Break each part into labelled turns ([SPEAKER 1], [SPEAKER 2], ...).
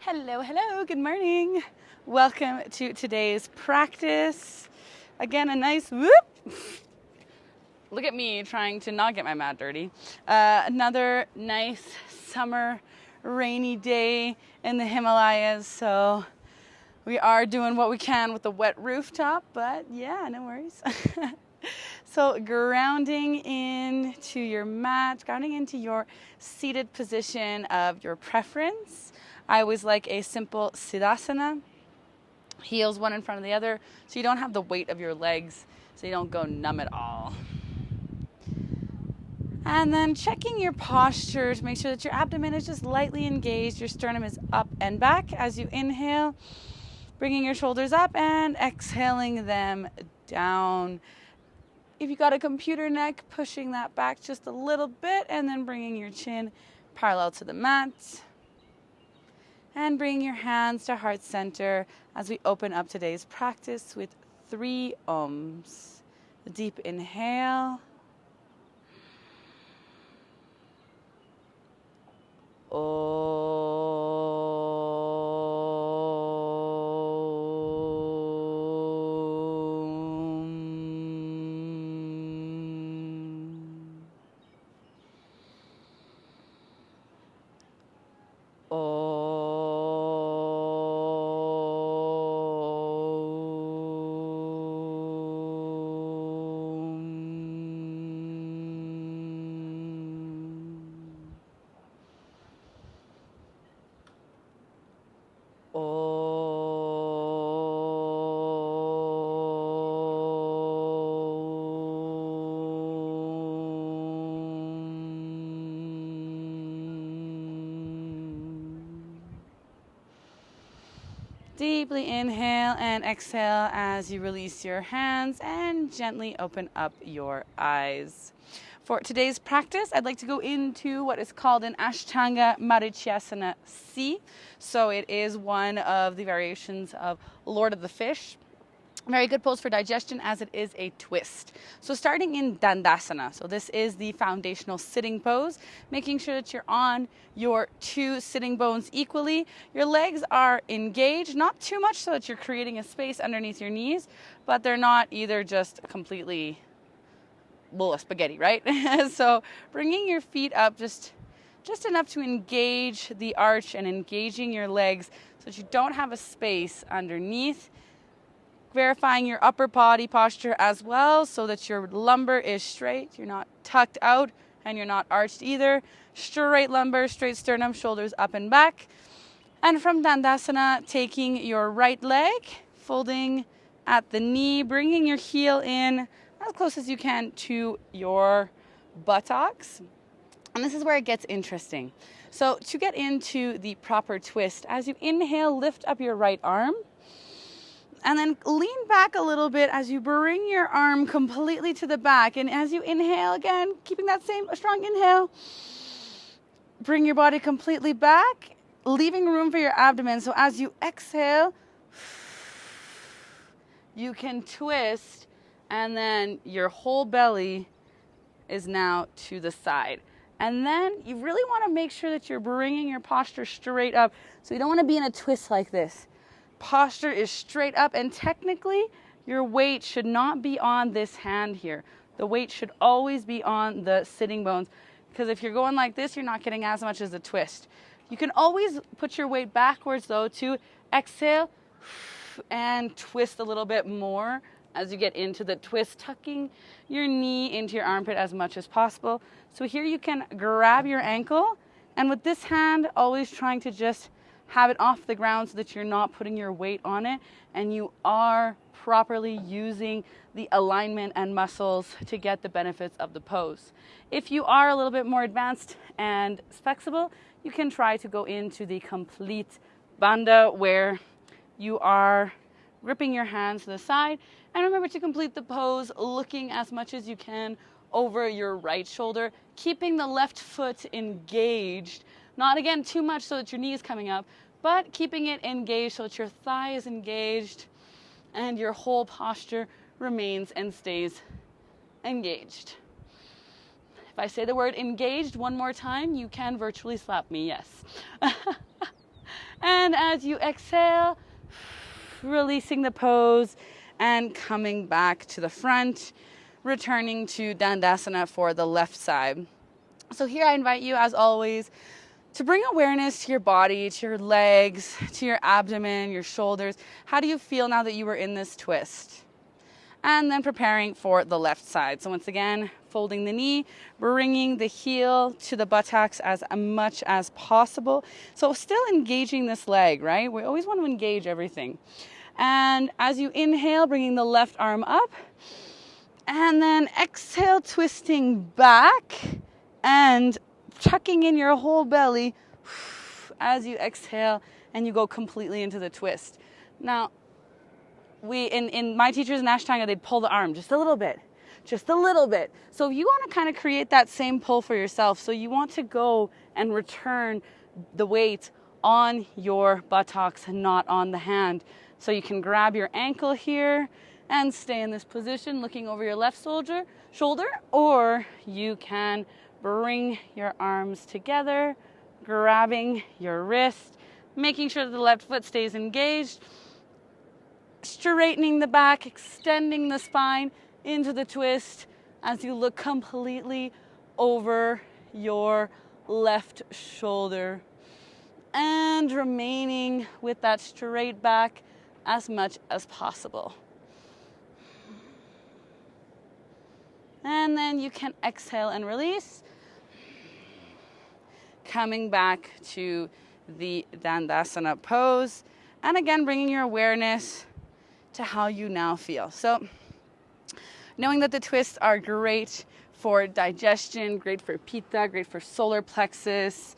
[SPEAKER 1] Hello, hello, good morning. Welcome to today's practice. Again, a nice whoop. Look at me trying to not get my mat dirty. Another nice summer rainy day in the Himalayas. So we are doing what we can with the wet rooftop, but yeah, no worries. So grounding into your mat, grounding into your seated position of your preference. I always like a simple siddhasana, heels one in front of the other, so you don't have the weight of your legs, so you don't go numb at all. And then checking your posture to make sure that your abdomen is just lightly engaged, your sternum is up and back as you inhale, bringing your shoulders up and exhaling them down. If you got a computer neck, pushing that back just a little bit and then bringing your chin parallel to the mat. And bring your hands to heart center as we open up today's practice with 3 Oms. A deep inhale. Deeply inhale and exhale as you release your hands and gently open up your eyes. For today's practice, I'd like to go into what is called an Ashtanga Marichyasana C. So it is one of the variations of Lord of the Fish. Very good pose for digestion as it is a twist. So starting in Dandasana. So this is the foundational sitting pose, making sure that you're on your 2 sitting bones equally. Your legs are engaged, not too much so that you're creating a space underneath your knees, but they're not either just completely spaghetti, right? So bringing your feet up just enough to engage the arch and engaging your legs so that you don't have a space underneath. Verifying your upper body posture as well so that your lumbar is straight, you're not tucked out, and you're not arched either. Straight lumbar, straight sternum, shoulders up and back. And from Dandasana, taking your right leg, folding at the knee, bringing your heel in as close as you can to your buttocks. And this is where it gets interesting. So to get into the proper twist, as you inhale, lift up your right arm. And then lean back a little bit as you bring your arm completely to the back. And as you inhale again, keeping that same strong inhale, bring your body completely back, leaving room for your abdomen. So as you exhale, you can twist, and then your whole belly is now to the side. And then you really want to make sure that you're bringing your posture straight up. So you don't want to be in a twist like this. Posture is straight up, and technically your weight should not be on this hand here. The weight should always be on the sitting bones, because if you're going like this, you're not getting as much as a twist. You can always put your weight backwards though to exhale and twist a little bit more as you get into the twist, tucking your knee into your armpit as much as possible. So here you can grab your ankle, and with this hand always trying to just have it off the ground so that you're not putting your weight on it, and you are properly using the alignment and muscles to get the benefits of the pose. If you are a little bit more advanced and flexible, you can try to go into the complete bandha, where you are gripping your hands to the side. And remember to complete the pose looking as much as you can over your right shoulder, keeping the left foot engaged. Not, again, too much so that your knee is coming up, but keeping it engaged so that your thigh is engaged and your whole posture remains and stays engaged. If I say the word engaged one more time, you can virtually slap me, yes. And And as you exhale, releasing the pose and coming back to the front, returning to Dandasana for the left side. So here I invite you, as always, to bring awareness to your body, to your legs, to your abdomen, your shoulders. How do you feel now that you were in this twist? And then preparing for the left side. So once again, folding the knee, bringing the heel to the buttocks as much as possible. So still engaging this leg, right? We always want to engage everything. And as you inhale, bringing the left arm up. And then exhale, twisting back and tucking in your whole belly as you exhale and you go completely into the twist. Now, in my teachers in Ashtanga, they'd pull the arm just a little bit. So you want to kind of create that same pull for yourself. So you want to go and return the weight on your buttocks and not on the hand. So you can grab your ankle here and stay in this position looking over your left shoulder, or you can bring your arms together, grabbing your wrist, making sure that the left foot stays engaged, straightening the back, extending the spine into the twist as you look completely over your left shoulder and remaining with that straight back as much as possible. And then you can exhale and release, coming back to the Dandasana pose, and again bringing your awareness to how you now feel. So knowing that the twists are great for digestion, great for pitta, great for solar plexus,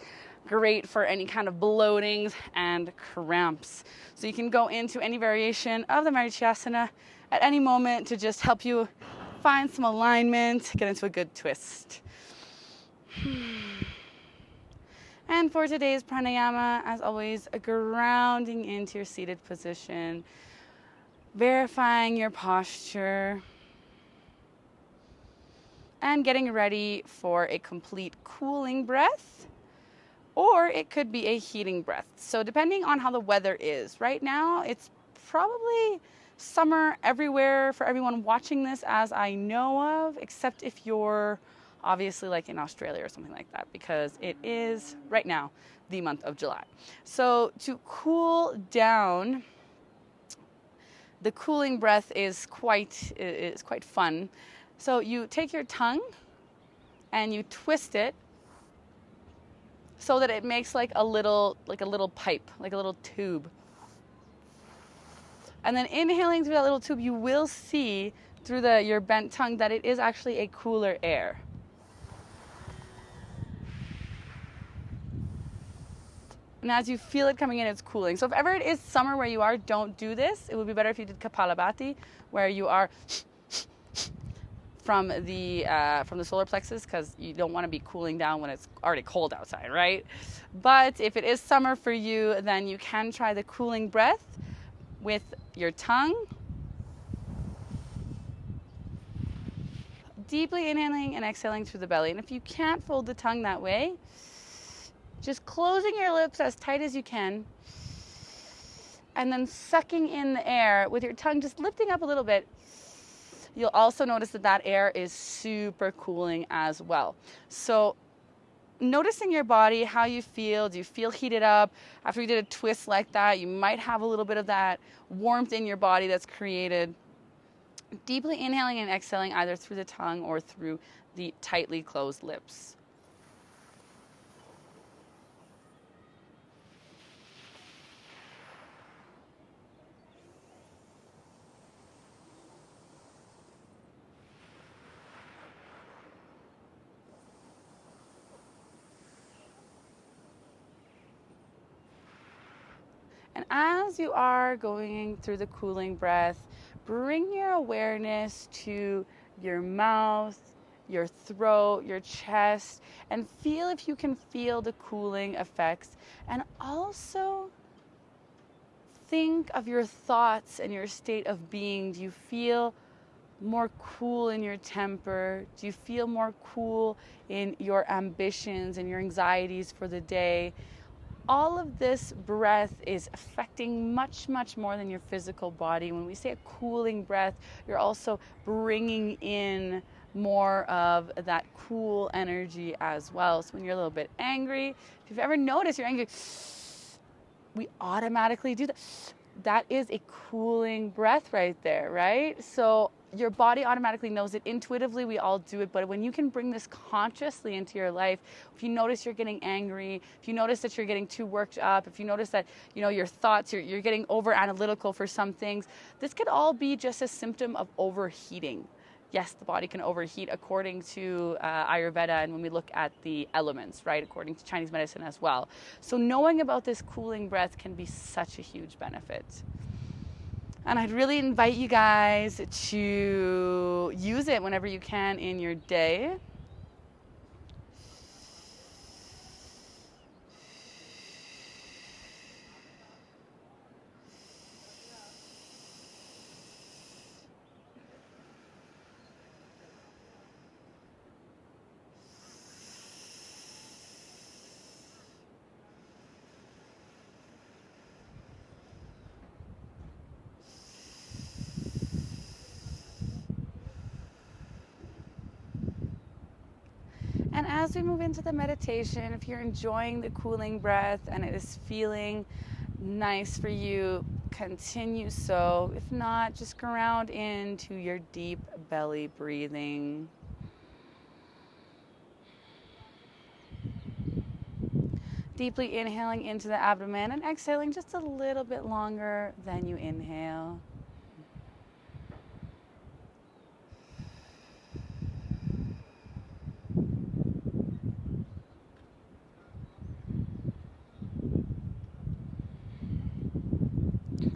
[SPEAKER 1] great for any kind of bloatings and cramps. So you can go into any variation of the Marichyasana at any moment to just help you find some alignment, get into a good twist. And for today's pranayama, as always, grounding into your seated position, verifying your posture, and getting ready for a complete cooling breath, or it could be a heating breath. So depending on how the weather is. Right now, it's probably summer everywhere for everyone watching this, as I know of, except if you're obviously like in Australia or something like that, because it is right now the month of July. So to cool down, the cooling breath is quite fun. So you take your tongue and you twist it so that it makes like a little pipe, like a little tube. And then inhaling through that little tube, you will see through your bent tongue that it is actually a cooler air. And as you feel it coming in, it's cooling. So if ever it is summer where you are, don't do this. It would be better if you did Kapalabhati, where you are from the solar plexus, because you don't want to be cooling down when it's already cold outside, right? But if it is summer for you, then you can try the cooling breath with your tongue. Deeply inhaling and exhaling through the belly. And if you can't fold the tongue that way, just closing your lips as tight as you can, and then sucking in the air with your tongue just lifting up a little bit. You'll also notice that air is super cooling as well. So noticing your body, how you feel. Do you feel heated up? After you did a twist like that, you might have a little bit of that warmth in your body that's created. Deeply inhaling and exhaling either through the tongue or through the tightly closed lips. And as you are going through the cooling breath, bring your awareness to your mouth, your throat, your chest, and feel if you can feel the cooling effects. And also think of your thoughts and your state of being. Do you feel more cool in your temper? Do you feel more cool in your ambitions and your anxieties for the day? all of this breath is affecting much, much more than your physical body. When we say a cooling breath, you're also bringing in more of that cool energy as well. So when you're a little bit angry, if you've ever noticed you're angry, we automatically do that. That is a cooling breath right there, right? So your body automatically knows it. Intuitively, we all do it. But when you can bring this consciously into your life, if you notice you're getting angry, if you notice that you're getting too worked up, if you notice that, your thoughts, you're getting over analytical for some things, this could all be just a symptom of overheating. Yes, the body can overheat according to Ayurveda, and when we look at the elements, right, according to Chinese medicine as well. So knowing about this cooling breath can be such a huge benefit. And I'd really invite you guys to use it whenever you can in your day. And as we move into the meditation, if you're enjoying the cooling breath and it is feeling nice for you, continue so. If not, just ground into your deep belly breathing. Deeply inhaling into the abdomen and exhaling just a little bit longer than you inhale.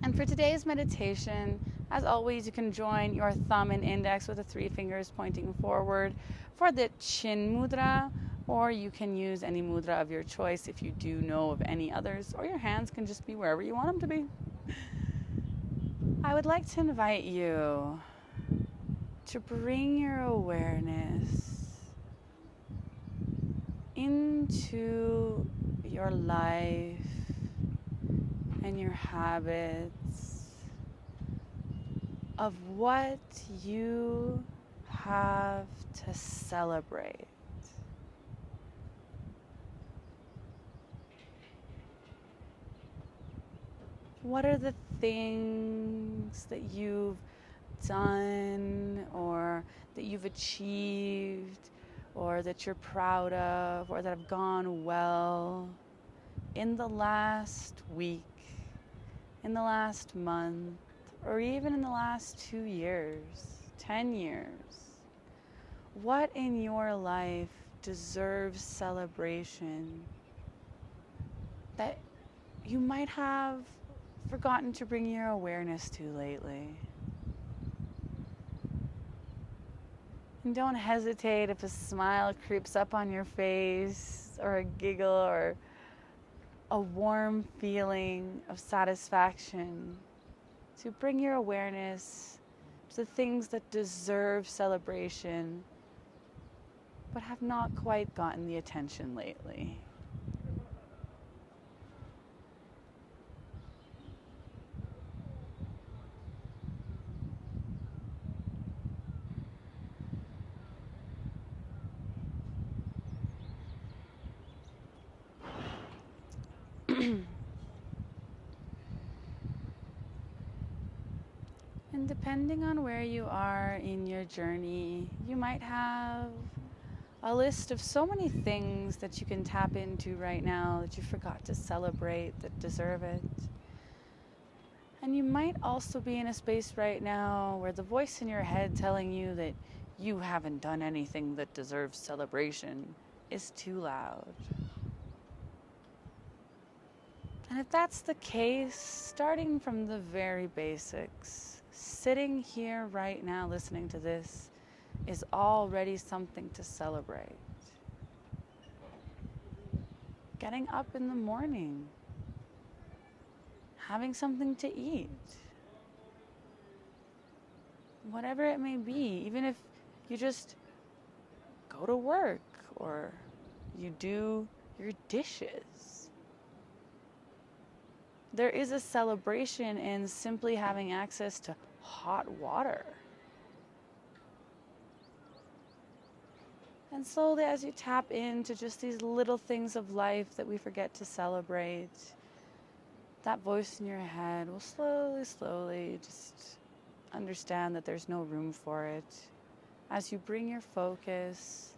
[SPEAKER 1] And for today's meditation, as always, you can join your thumb and index with the 3 fingers pointing forward for the chin mudra, or you can use any mudra of your choice if you do know of any others, or your hands can just be wherever you want them to be. I would like to invite you to bring your awareness into your life and your habits of what you have to celebrate. What are the things that you've done or that you've achieved or that you're proud of or that have gone well in the last week, in the last month, or even in the last 2 years, 10 years? What in your life deserves celebration that you might have forgotten to bring your awareness to lately? And don't hesitate if a smile creeps up on your face, or a giggle, or a warm feeling of satisfaction, to bring your awareness to the things that deserve celebration but have not quite gotten the attention lately. And depending on where you are in your journey, you might have a list of so many things that you can tap into right now that you forgot to celebrate that deserve it. And you might also be in a space right now where the voice in your head telling you that you haven't done anything that deserves celebration is too loud. And if that's the case, starting from the very basics, sitting here right now listening to this is already something to celebrate. Getting up in the morning, having something to eat, whatever it may be, even if you just go to work or you do your dishes, There is a celebration in simply having access to hot water. And slowly, as you tap into just these little things of life that we forget to celebrate, that voice in your head will slowly just understand that there's no room for it as you bring your focus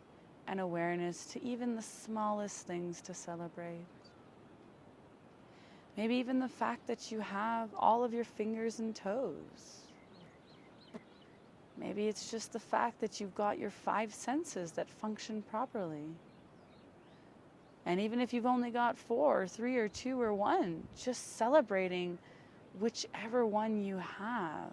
[SPEAKER 1] and awareness to even the smallest things to celebrate. Maybe even the fact that you have all of your fingers and toes. Maybe it's just the fact that you've got your 5 senses that function properly. And even if you've only got 4 or 3 or 2 or 1, just celebrating whichever one you have.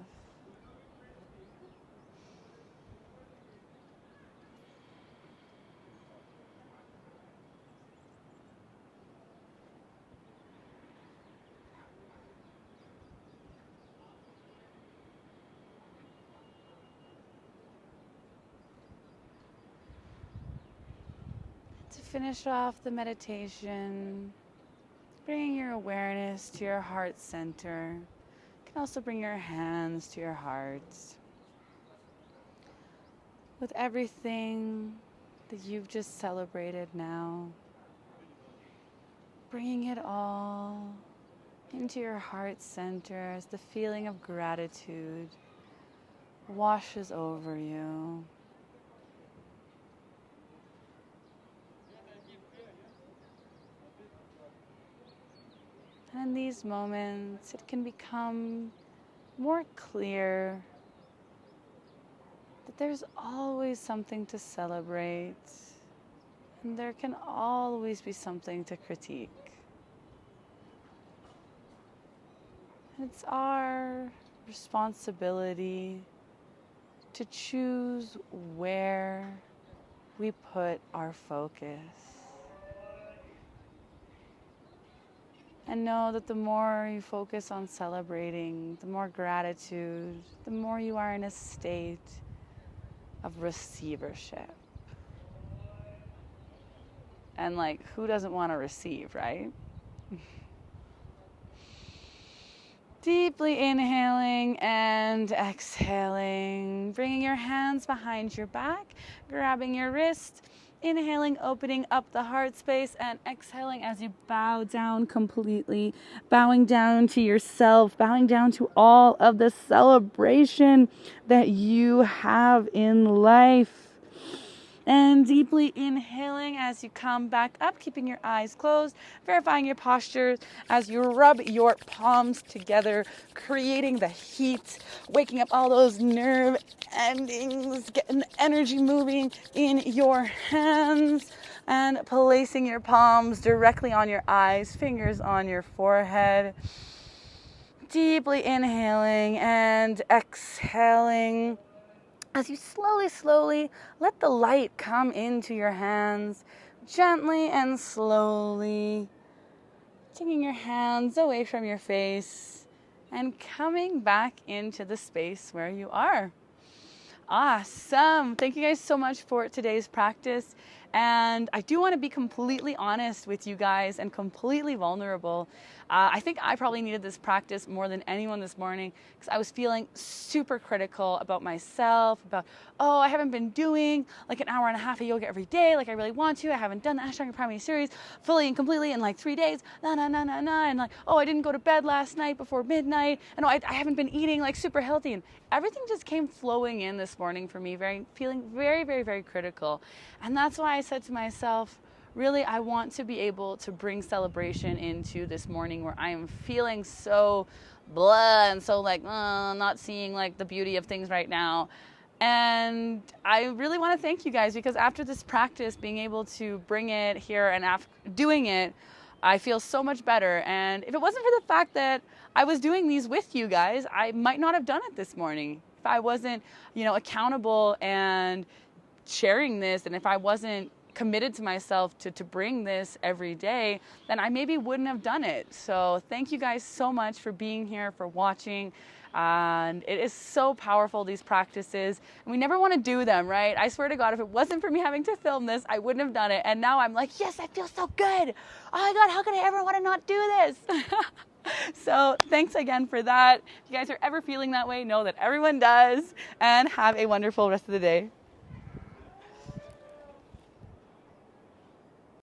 [SPEAKER 1] To finish off the meditation, bringing your awareness to your heart center. You can also bring your hands to your heart. With everything that you've just celebrated now, bringing it all into your heart center as the feeling of gratitude washes over you. And in these moments, it can become more clear that there's always something to celebrate, and there can always be something to critique. And it's our responsibility to choose where we put our focus. And know that the more you focus on celebrating, the more gratitude, the more you are in a state of receivership. And who doesn't want to receive, right? Deeply inhaling and exhaling, bringing your hands behind your back, grabbing your wrist. Inhaling, opening up the heart space, and exhaling as you bow down completely, bowing down to yourself, bowing down to all of the celebration that you have in life. And deeply inhaling as you come back up, keeping your eyes closed, verifying your posture as you rub your palms together, creating the heat, waking up all those nerve endings, getting the energy moving in your hands, and placing your palms directly on your eyes, fingers on your forehead. Deeply inhaling and exhaling. As you slowly let the light come into your hands, gently and slowly, taking your hands away from your face and coming back into the space where you are. Awesome. Thank you guys so much for today's practice. And I do want to be completely honest with you guys and completely vulnerable. I think I probably needed this practice more than anyone this morning because I was feeling super critical about myself, about, I haven't been doing an hour and a half of yoga every day like I really want to. I haven't done the Ashtanga Pranayama series fully and completely in 3 days. And I didn't go to bed last night before midnight. And I haven't been eating super healthy. And everything just came flowing in this morning for me, feeling very, very, very critical. And that's why I said to myself, really, I want to be able to bring celebration into this morning where I am feeling so blah and so not seeing the beauty of things right now. And I really want to thank you guys because after this practice, being able to bring it here and after doing it, I feel so much better. And if it wasn't for the fact that I was doing these with you guys, I might not have done it this morning. If I wasn't, accountable and sharing this, and if I wasn't committed to myself to bring this every day, then I maybe wouldn't have done it. So thank you guys so much for being here, for watching. And it is so powerful, these practices. And we never want to do them, right? I swear to God, if it wasn't for me having to film this, I wouldn't have done it. And now I'm like, yes, I feel so good. Oh my God, how could I ever want to not do this? So thanks again for that. If you guys are ever feeling that way, know that everyone does, and have a wonderful rest of the day.